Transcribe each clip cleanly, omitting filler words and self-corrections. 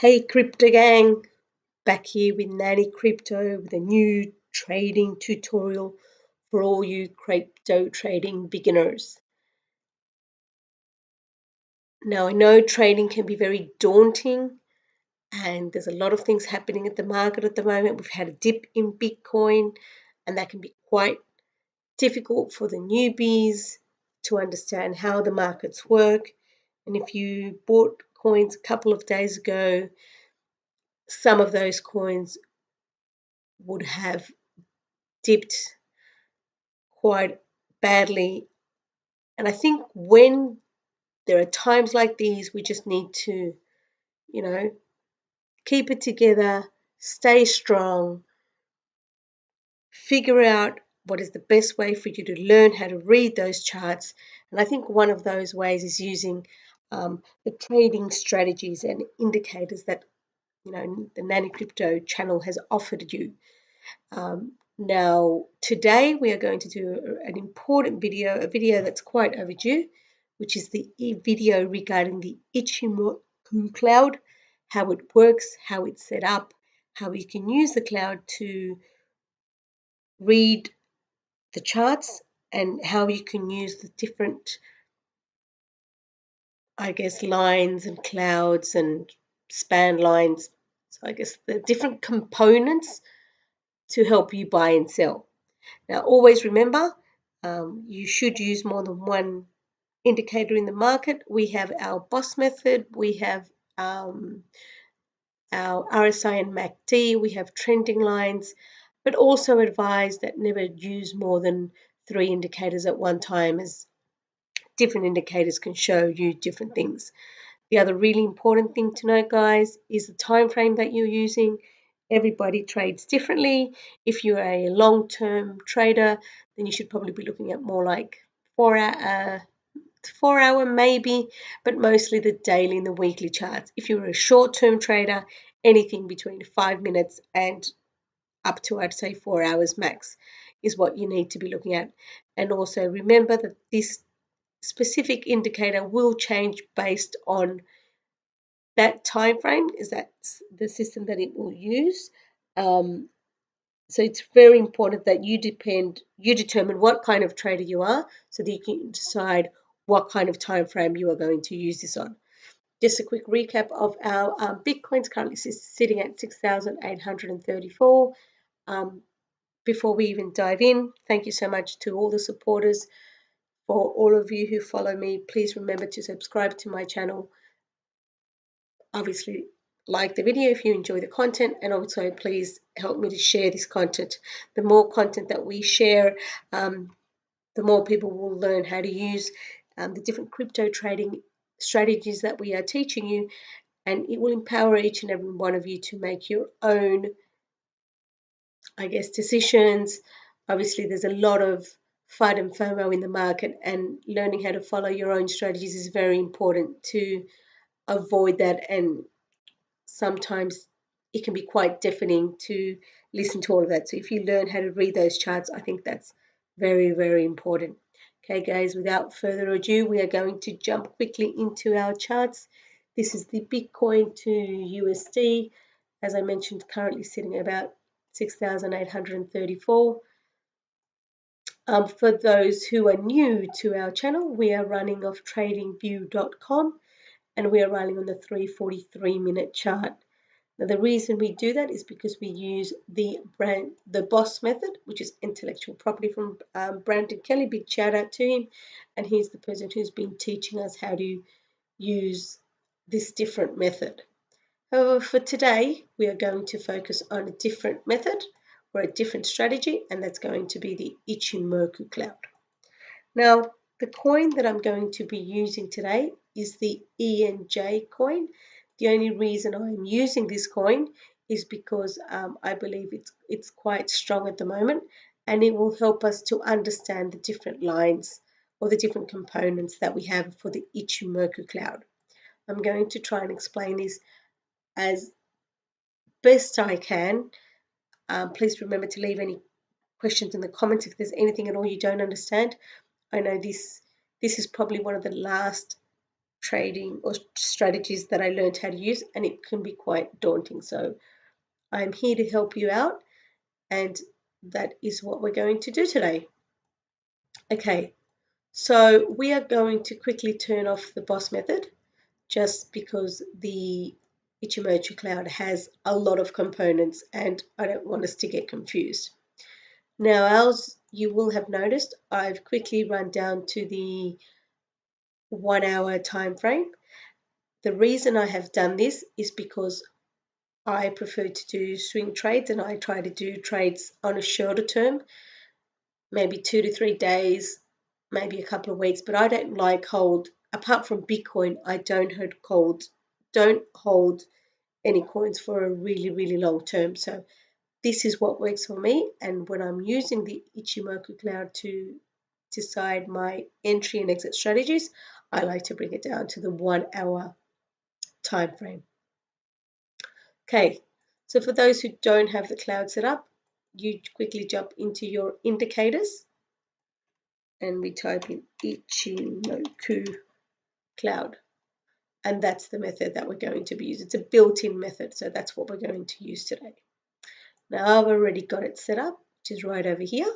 Hey crypto gang, back here with Nanicrypto with a new trading tutorial for all you crypto trading beginners. Now I know trading can be very daunting and there's a lot of things happening at the market at the moment. We've had a dip in Bitcoin and that can be quite difficult for the newbies to understand how the markets work. And if you bought coins a couple of days ago, some of those coins would have dipped quite badly. And I think when there are times like these, we just need to, you know, keep it together, stay strong, figure out what is the best way for you to learn how to read those charts. And I think one of those ways is using the trading strategies and indicators that, the Nanicrypto channel has offered you. Now, today we are going to do an important video, a video that's quite overdue, which is the video regarding the Ichimoku cloud, how it works, how it's set up, how you can use the cloud to read the charts, and how you can use the different, lines and clouds and span lines. So I guess the different components to help you buy and sell. Now, always remember, you should use more than one indicator in the market. We have our BOSS method, we have our RSI and MACD, we have trending lines, but also advise that never use more than 3 indicators at one time, as different indicators can show you different things. The other really important thing to note, guys, is the time frame that you're using. Everybody trades differently. If you're a long-term trader, then you should probably be looking at more like 4 hour maybe, but mostly the daily and the weekly charts. If you're a short-term trader, anything between 5 minutes and up to, I'd say, 4 hours max is what you need to be looking at. And also remember that this specific indicator will change based on that time frame, is that the system that it will use. So it's very important that you determine what kind of trader you are, so that you can decide what kind of time frame you are going to use this on. Just a quick recap of our Bitcoin's currently sitting at 6,834. Before we even dive in, thank you so much to all the supporters. For all of you who follow me, please remember to subscribe to my channel. Obviously, like the video if you enjoy the content, and also please help me to share this content. The more content that we share, the more people will learn how to use the different crypto trading strategies that we are teaching you, and it will empower each and every one of you to make your own, decisions. Obviously, there's a lot of FUD and FOMO in the market, and learning how to follow your own strategies is very important to avoid that. And sometimes it can be quite deafening to listen to all of that. So if you learn how to read those charts, I think that's very, very important. Okay, guys, without further ado, we are going to jump quickly into our charts. This is the Bitcoin to USD. As I mentioned, currently sitting at about 6,834. For those who are new to our channel, we are running off tradingview.com, and we are running on the 343-minute chart. Now, the reason we do that is because we use the BOSS method, which is intellectual property from Brandon Kelly. Big shout out to him. And he's the person who's been teaching us how to use this different method. However, for today, we are going to focus on a different method or a different strategy, and that's going to be the Ichimoku cloud. Now, the coin that I'm going to be using today is the ENJ coin. The only reason I'm using this coin is because I believe it's quite strong at the moment, and it will help us to understand the different lines or the different components that we have for the Ichimoku cloud. I'm going to try and explain this as best I can. Please remember to leave any questions in the comments if there's anything at all you don't understand. I know this is probably one of the last trading or strategies that I learned how to use, and it can be quite daunting. So I'm here to help you out, and that is what we're going to do today. Okay, so we are going to quickly turn off the boss method just because the Ichimoku Cloud has a lot of components and I don't want us to get confused. Now, as you will have noticed, I've quickly run down to the 1 hour time frame. The reason I have done this is because I prefer to do swing trades, and I try to do trades on a shorter term, maybe 2 to 3 days, maybe a couple of weeks, but I don't like hold, apart from Bitcoin, I don't hold any coins for a really, really long term. So this is what works for me. And when I'm using the Ichimoku Cloud to decide my entry and exit strategies, I like to bring it down to the 1 hour time frame. Okay, so for those who don't have the cloud set up, you quickly jump into your indicators and we type in Ichimoku Cloud. And that's the method that we're going to be using. It's a built-in method, so that's what we're going to use today. Now I've already got it set up, which is right over here.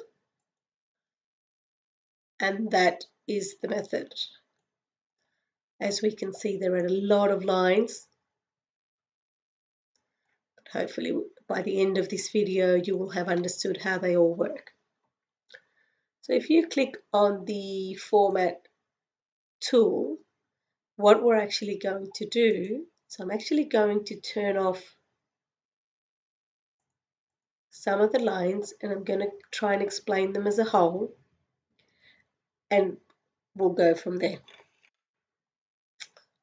And that is the method. As we can see, there are a lot of lines. But hopefully by the end of this video, you will have understood how they all work. So if you click on the format tool, what we're actually going to do, so I'm actually going to turn off some of the lines and I'm going to try and explain them as a whole, and we'll go from there.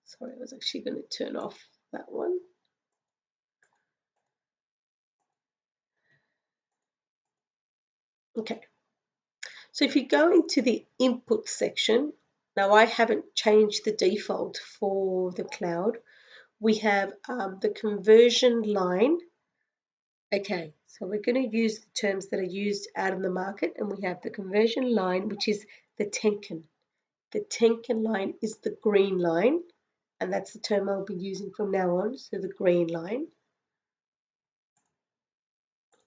Sorry, I was actually going to turn off that one. Okay, so if you go into the input section, now I haven't changed the default for the cloud. We have the conversion line. Okay, so we're going to use the terms that are used out in the market, and we have the conversion line, which is the Tenkan. The Tenkan line is the green line, and that's the term I'll be using from now on, so the green line.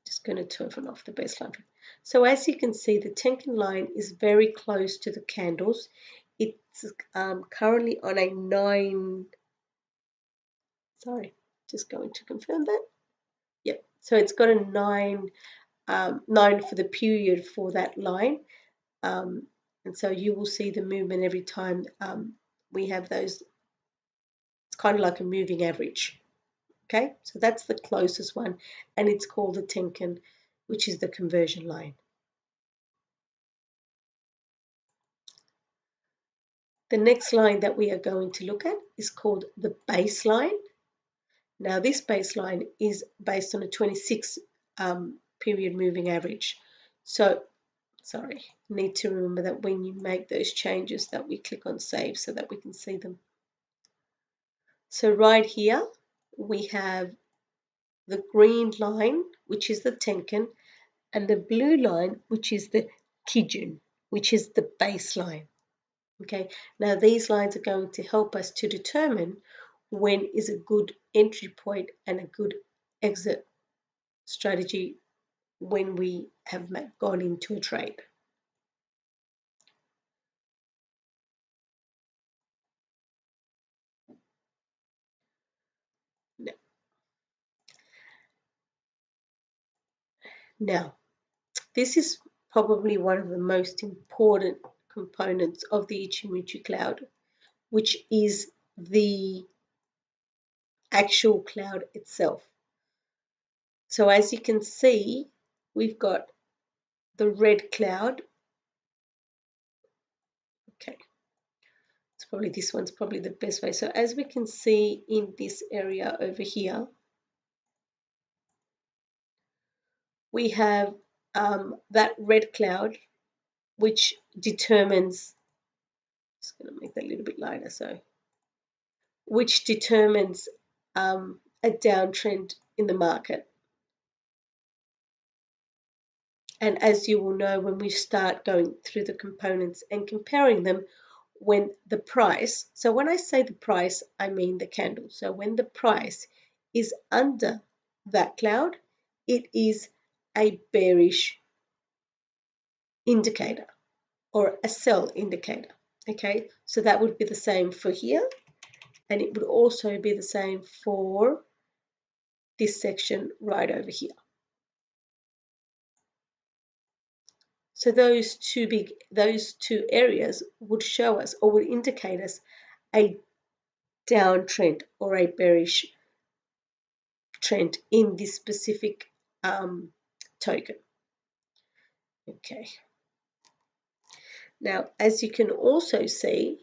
Just going to turn off the baseline. So as you can see, the Tenkan line is very close to the candles. It's currently on a 9, sorry, just going to confirm that. Yep, so it's got a 9 for the period for that line. And so you will see the movement every time we have those. It's kind of like a moving average. Okay, so that's the closest one, and it's called the Tenkan, which is the conversion line. The next line that we are going to look at is called the baseline. Now this baseline is based on a 26 period moving average. So, sorry, need to remember that when you make those changes that we click on save so that we can see them. So right here we have the green line, which is the Tenkan, and the blue line, which is the Kijun, which is the baseline. Okay, now these lines are going to help us to determine when is a good entry point and a good exit strategy when we have gone into a trade. Now, this is probably one of the most important components of the Ichimoku Cloud, which is the actual cloud itself. So as you can see, we've got the red cloud. Okay, it's probably this one's probably the best way. So as we can see in this area over here, we have that red cloud, which determines, just going to make that a little bit lighter, so which determines a downtrend in the market. And as you will know, when we start going through the components and comparing them, when the price, so when I say the price, I mean the candle. So when the price is under that cloud, it is a bearish indicator or a sell indicator. Okay, so that would be the same for here, and it would also be the same for this section right over here. So those two areas would show us or would indicate us a downtrend or a bearish trend in this specific token. Okay. Now, as you can also see,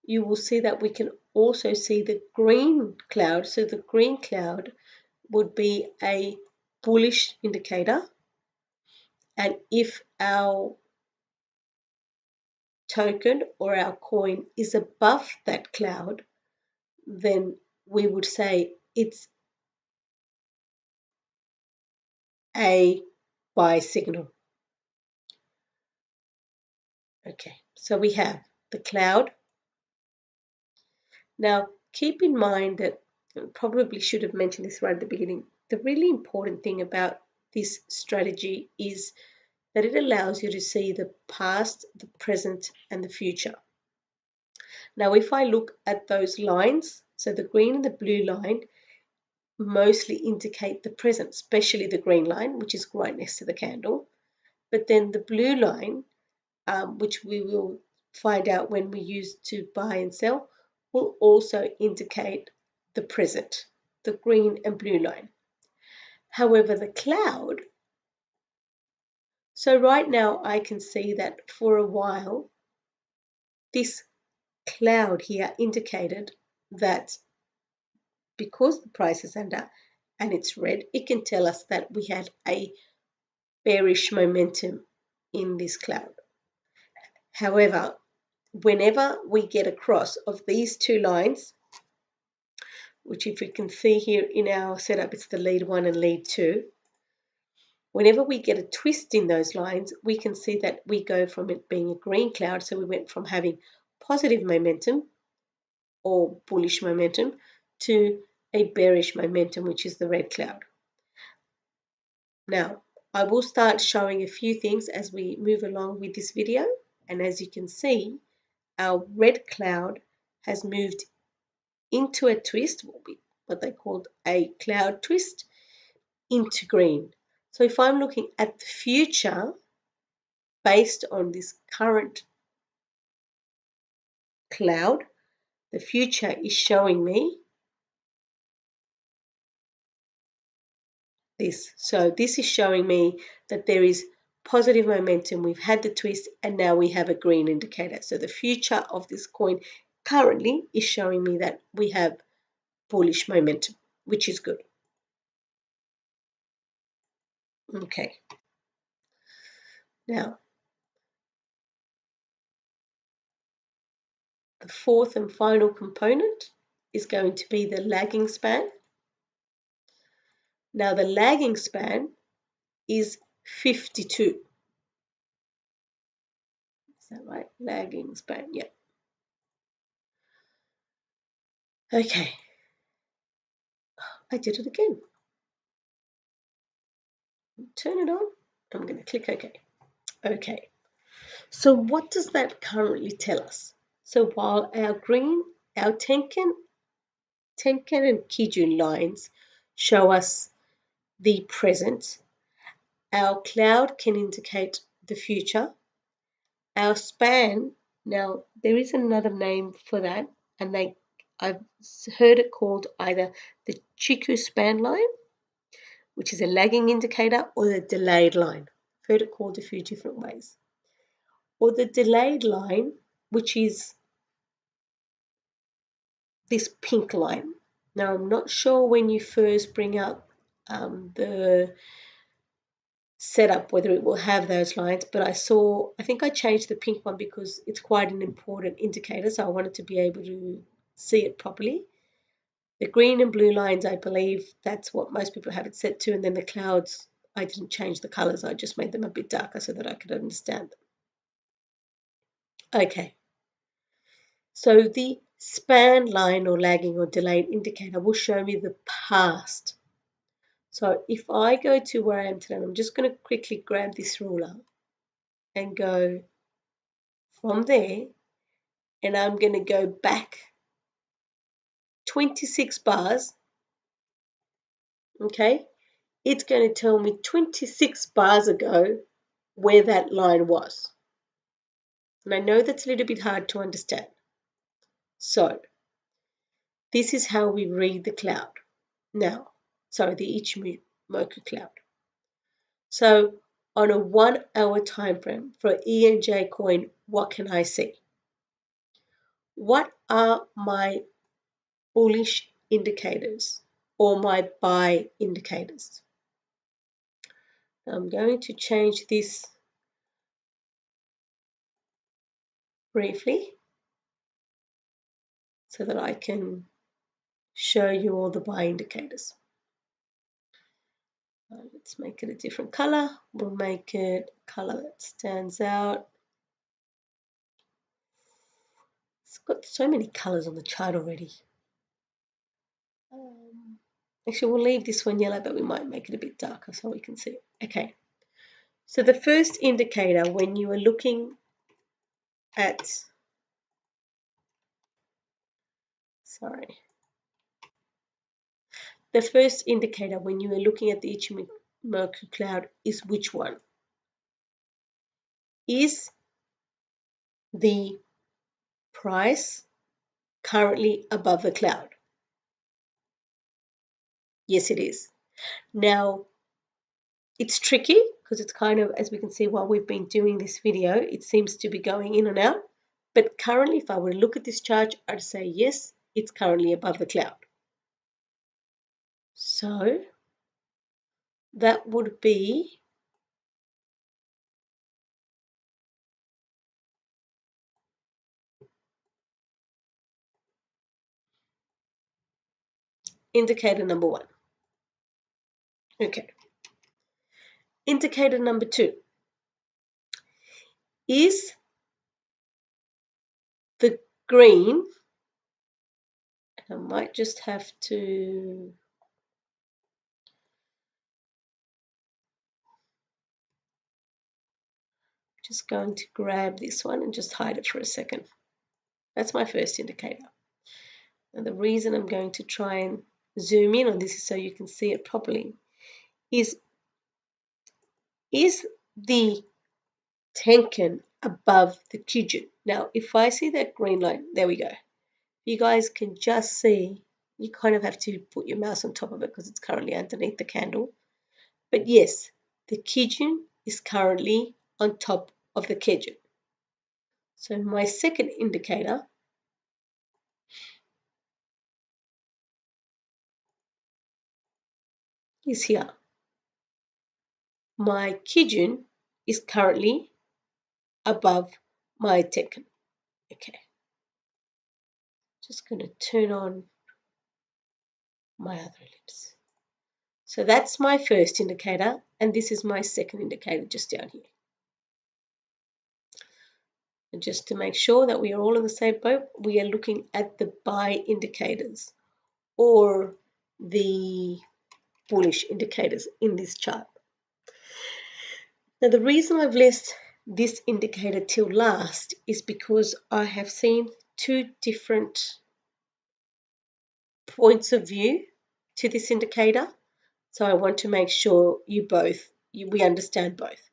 you will see that we can also see the green cloud. So the green cloud would be a bullish indicator. And if our token or our coin is above that cloud, then we would say it's a buy signal. Okay, so we have the cloud. Now, keep in mind that I probably should have mentioned this right at the beginning. The really important thing about this strategy is that it allows you to see the past, the present, and the future. Now, if I look at those lines, so the green and the blue line mostly indicate the present, especially the green line, which is right next to the candle. But then the blue line, which we will find out when we use to buy and sell, will also indicate the present, the green and blue line. However, the cloud, so right now I can see that for a while, this cloud here indicated that because the price is under and it's red, it can tell us that we had a bearish momentum in this cloud. However, whenever we get across of these two lines, which if we can see here in our setup, it's the lead 1 and lead 2. Whenever we get a twist in those lines, we can see that we go from it being a green cloud, so we went from having positive momentum or bullish momentum to a bearish momentum, which is the red cloud. Now, I will start showing a few things as we move along with this video, and as you can see, our red cloud has moved into a twist, what they called a cloud twist, into green. So if I'm looking at the future based on this current cloud, the future is showing me this. So this is showing me that there is positive momentum. We've had the twist and now we have a green indicator. So the future of this coin currently is showing me that we have bullish momentum, which is good. Okay. Now, the fourth and final component is going to be the lagging span. Now, the lagging span is 52. Is that right? Lagging span, yeah. Okay. I did it again. Turn it on. I'm going to click OK. Okay. So what does that currently tell us? So while our green, our Tenkan and Kijun lines show us the present, our cloud can indicate the future. Our span, now there is another name for that, and I've heard it called either the Chiku span line, which is a lagging indicator, or the delayed line. I've heard it called a few different ways. Or the delayed line, which is this pink line. Now, I'm not sure when you first bring up the setup whether it will have those lines, but I think I changed the pink one because it's quite an important indicator, so I wanted to be able to see it properly. The green and blue lines, I believe that's what most people have it set to, and then the clouds, I didn't change the colors, I just made them a bit darker so that I could understand them. Okay, so the span line or lagging or delayed indicator will show me the past. So if I go to where I am today, I'm just going to quickly grab this ruler and go from there, and I'm going to go back 26 bars. Okay, it's going to tell me 26 bars ago where that line was. And I know that's a little bit hard to understand. So this is how we read the cloud. Now, sorry, the Ichimoku cloud. So on a 1 hour time frame for ENJ coin, what can I see? What are my bullish indicators or my buy indicators? I'm going to change this briefly so that I can show you all the buy indicators. Let's make it a different color. We'll make it a color that stands out. It's got so many colors on the chart already. Actually, we'll leave this one yellow, but we might make it a bit darker so we can see it. Okay, so the first indicator when you are looking at, the first indicator when you are looking at the Ichimoku cloud is which one? Is the price currently above the cloud? Yes, it is. Now, it's tricky because it's kind of, as we can see while we've been doing this video, it seems to be going in and out. But currently, if I were to look at this chart, I'd say yes, it's currently above the cloud. So that would be indicator number one. Okay. Indicator number two is the green. I might just have to just going to grab this one and just hide it for a second. That's my first indicator. And the reason I'm going to try and zoom in on this is so you can see it properly. Is the Tenkan above the Kijun? Now, if I see that green line, there we go. You guys can just see, you kind of have to put your mouse on top of it because it's currently underneath the candle. But yes, the Kijun is currently on top of the Kijun. So my second indicator is here. My Kijun is currently above my Tenkan. Okay. Just going to turn on my other ellipse. So that's my first indicator, and this is my second indicator just down here. And just to make sure that we are all in the same boat, we are looking at the buy indicators or the bullish indicators in this chart. Now, the reason I've left this indicator till last is because I have seen two different points of view to this indicator. So I want to make sure we understand both.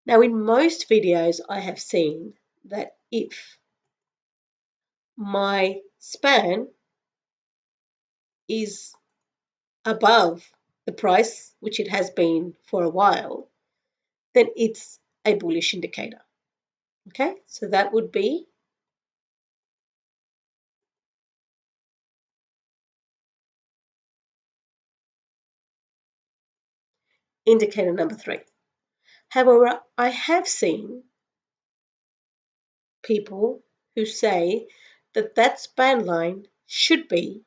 Now, in most videos, I have seen that if my span is above the price, which it has been for a while, then it's a bullish indicator. Okay, so that would be indicator number 3. However, I have seen people who say that that span line should be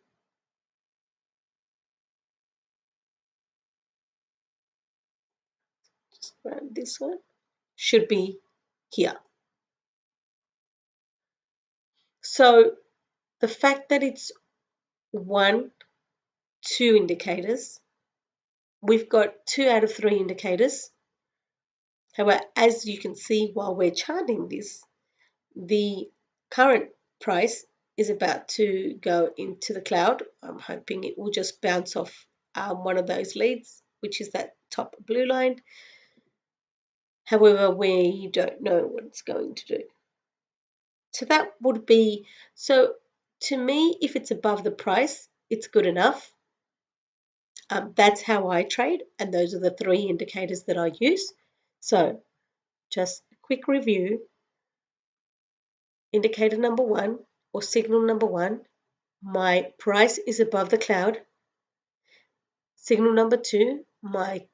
just grab this one, should be here. So the fact that it's 1, 2 indicators, we've got 2 out of 3 indicators. However, as you can see while we're charting this, the current price is about to go into the cloud. I'm hoping it will just bounce off one of those leads, which is that top blue line. However, we don't know what it's going to do. So that would be, so to me, if it's above the price, it's good enough. That's how I trade, and those are the 3 indicators that I use. So just a quick review. Indicator number 1 or signal number 1, my price is above the cloud. Signal number 2, my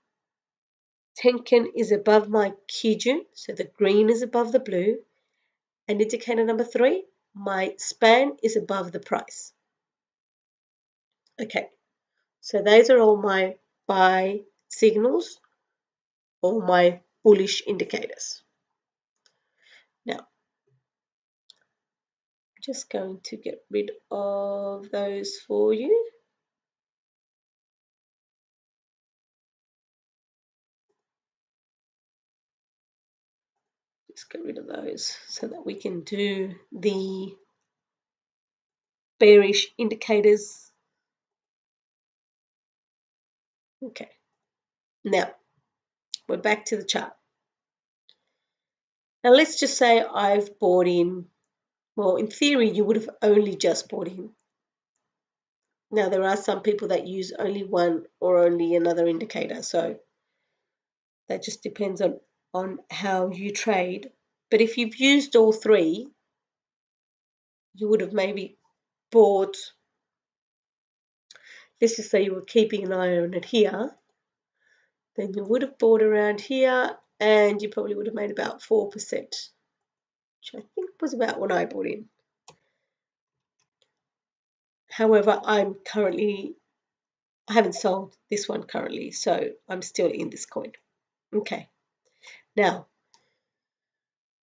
Tenkan is above my Kijun, so the green is above the blue. And indicator number 3, my span is above the price. Okay, so those are all my buy signals or my bullish indicators. Now, I'm just going to get rid of those for you. Just get rid of those so that we can do the bearish indicators. Okay, now we're back to the chart. Now let's just say I've bought in, well, in theory, you would have only just bought in. Now there are some people that use only one or only another indicator, so that just depends on how you trade. But if you've used all 3, you would have maybe bought, let's just say you were keeping an eye on it here, then you would have bought around here and you probably would have made about 4%, which I think was about what I bought in. However, I haven't sold this one currently, so I'm still in this coin. Okay, now,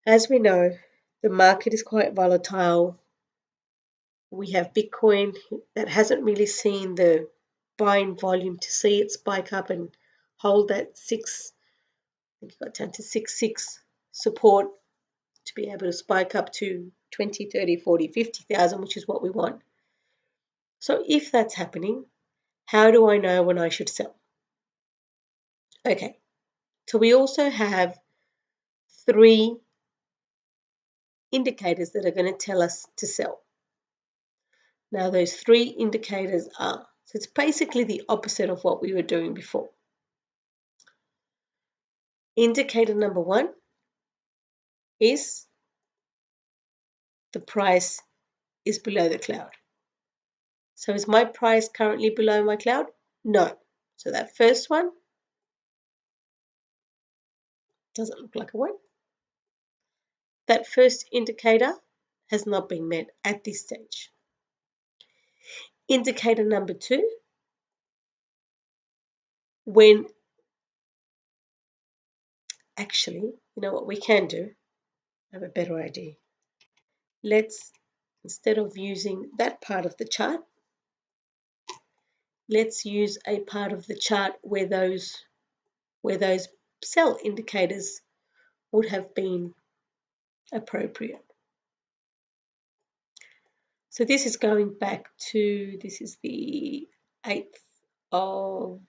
as we know, the market is quite volatile. We have Bitcoin that hasn't really seen the buying volume to see it spike up and hold that 6, I think it got down to 6.6 support to be able to spike up to 20, 30, 40, 50,000, which is what we want. So if that's happening, how do I know when I should sell? Okay, so we also have 3 indicators that are going to tell us to sell. Now those 3 indicators are, so it's basically the opposite of what we were doing before. Indicator number 1 is the price is below the cloud. So is my price currently below my cloud? No. So that first one doesn't look like a one. That first indicator has not been met at this stage. Indicator number 2, when actually, you know what we can do? I have a better idea. Let's, instead of using that part of the chart, let's use a part of the chart where those sell indicators would have been appropriate. So this is going back to, this is the 8th of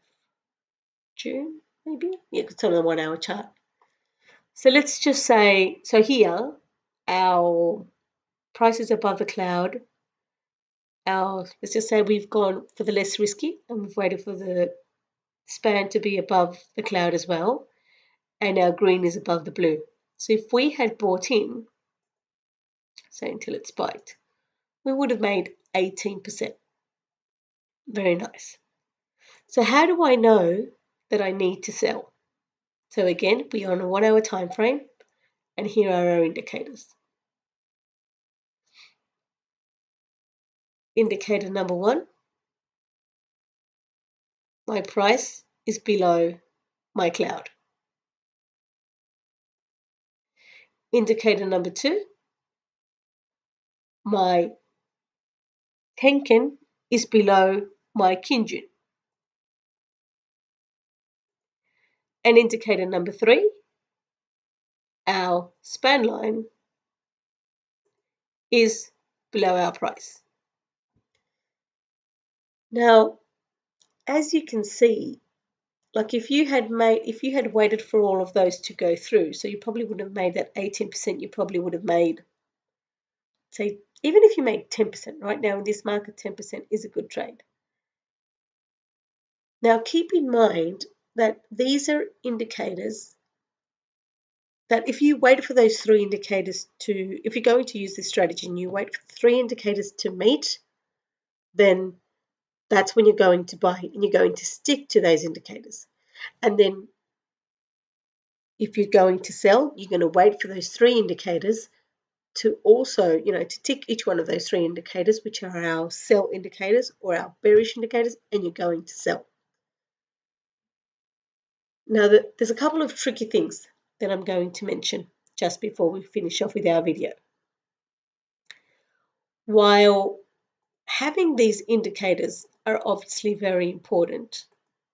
June, maybe? Yeah, it's on a 1 hour chart. So let's just say, so here, our price is above the cloud. Let's just say we've gone for the less risky and we've waited for the span to be above the cloud as well. And our green is above the blue. So if we had bought in, say until it spiked, we would have made 18%. Very nice. So how do I know that I need to sell? So again, we are on a 1 hour time frame, and here are our indicators. Indicator number 1, my price is below my cloud. Indicator number 2, my Tenkan is below my Kinjun. And indicator number 3, our span line is below our price. Now, as you can see, like if you had waited for all of those to go through, so you probably wouldn't have made that 18%, you probably would have made, say, even if you make 10%, right now in this market, 10% is a good trade. Now, keep in mind that these are indicators that if you wait for those 3 indicators if you're going to use this strategy and you wait for 3 indicators to meet, then that's when you're going to buy and you're going to stick to those indicators. And then if you're going to sell, you're going to wait for those 3 indicators to also, to tick each one of those 3 indicators, which are our sell indicators or our bearish indicators, and you're going to sell. Now, there's a couple of tricky things that I'm going to mention just before we finish off with our video. While having these indicators are obviously very important,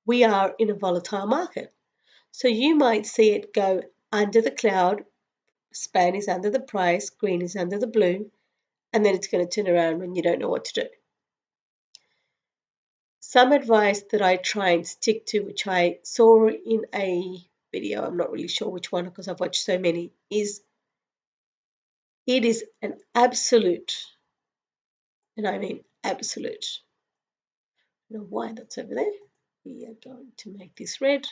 we are in a volatile market. So you might see it go under the cloud, span is under the price, green is under the blue, and then it's going to turn around when you don't know what to do. Some advice that I try and stick to, which I saw in a video, I'm not really sure which one because I've watched so many, is it is an absolute, and I mean absolute. I don't know why that's over there. We are going to make this red.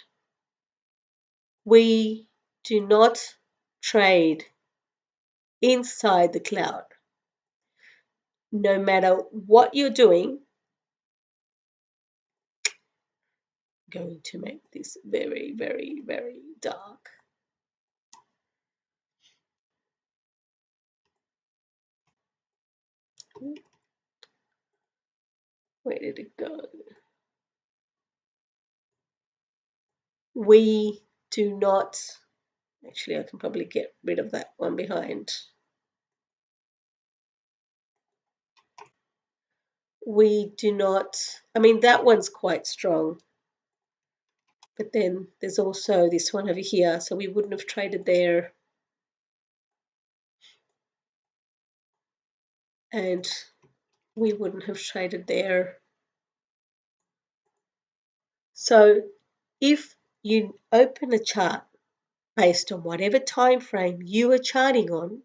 We do not trade inside the cloud. No matter what you're doing, I'm going to make this very, very, very dark. Where did it go? We do not, actually I can probably get rid of that one behind. We do not, I mean that one's quite strong, but then there's also this one over here, so we wouldn't have traded there. And we wouldn't have traded there. So if you open a chart based on whatever time frame you are charting on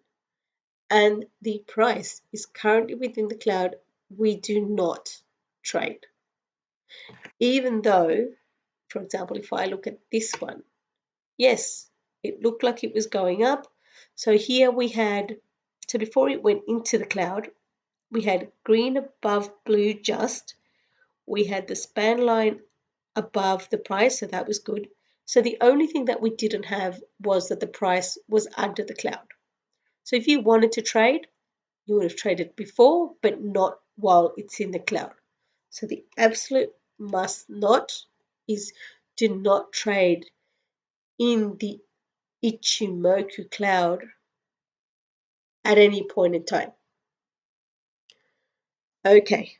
and the price is currently within the cloud, we do not trade. Even though, for example, if I look at this one, yes, it looked like it was going up. So here we had, so before it went into the cloud, we had green above blue just. We had the span line above the price, so that was good. So the only thing that we didn't have was that the price was under the cloud. So if you wanted to trade, you would have traded before, but not while it's in the cloud. So the absolute must not is do not trade in the Ichimoku cloud at any point in time. Okay,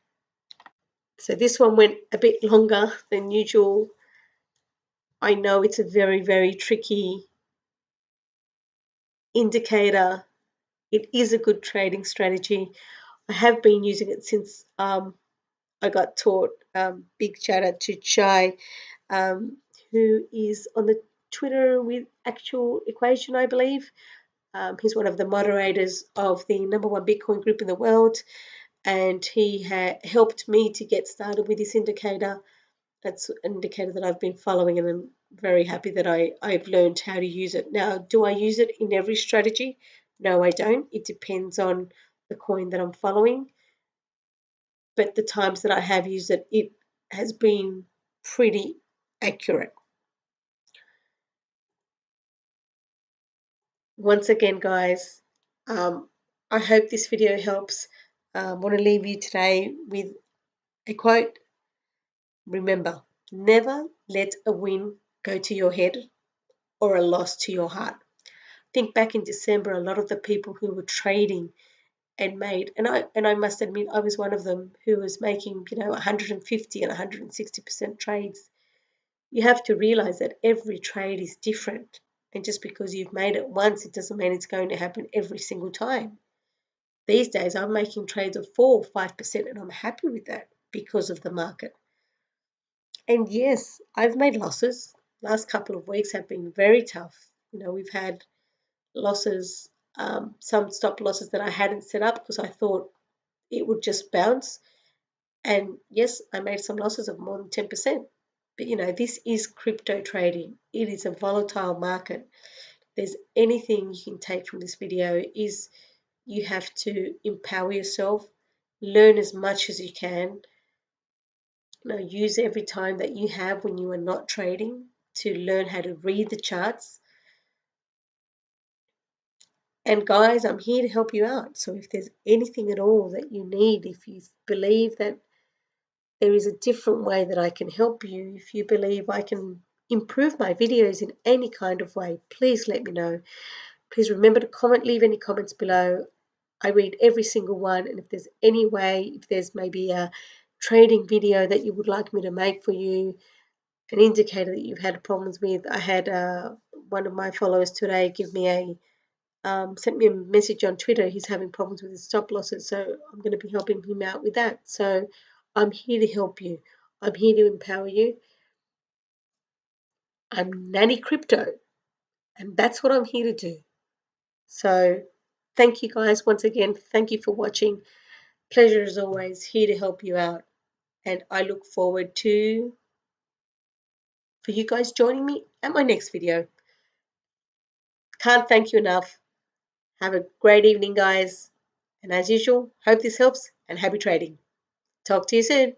so this one went a bit longer than usual. I know it's a very, very tricky indicator. It is a good trading strategy. I have been using it since I got taught. Big shout out to Chai, who is on the Twitter with Actual Equation, I believe. He's one of the moderators of the #1 Bitcoin group in the world, and he helped me to get started with this indicator. That's an indicator that I've been following, and I'm very happy that I've learned how to use it. Now, do I use it in every strategy? No, I don't. It depends on the coin that I'm following. But the times that I have used it, it has been pretty accurate. Once again, guys, I hope this video helps. I want to leave you today with a quote. Remember, never let a win go to your head or a loss to your heart. Think back in December, a lot of the people who were trading and made, and I must admit I was one of them who was making 150 and 160% trades. You have to realize that every trade is different, and just because you've made it once, it doesn't mean it's going to happen every single time. These days I'm making trades of 4 or 5%, and I'm happy with that because of the market. And yes, I've made losses. Last couple of weeks have been very tough. We've had losses, some stop losses that I hadn't set up because I thought it would just bounce. And yes, I made some losses of more than 10%. But this is crypto trading. It is a volatile market. If there's anything you can take from this video is you have to empower yourself, learn as much as you can. Use every time that you have when you are not trading to learn how to read the charts. And guys, I'm here to help you out. So if there's anything at all that you need, if you believe that there is a different way that I can help you, if you believe I can improve my videos in any kind of way, please let me know. Please remember to comment, leave any comments below. I read every single one, and if there's any way, if there's maybe a trading video that you would like me to make for you, an indicator that you've had problems with. I had one of my followers today give me sent me a message on Twitter. He's having problems with his stop losses, so I'm going to be helping him out with that. So I'm here to help you. I'm here to empower you. I'm Nanicrypto, and that's what I'm here to do. So thank you guys once again. Thank you for watching. Pleasure as always, here to help you out. And I look forward for you guys joining me at my next video. Can't thank you enough. Have a great evening, guys. And as usual, hope this helps and happy trading. Talk to you soon.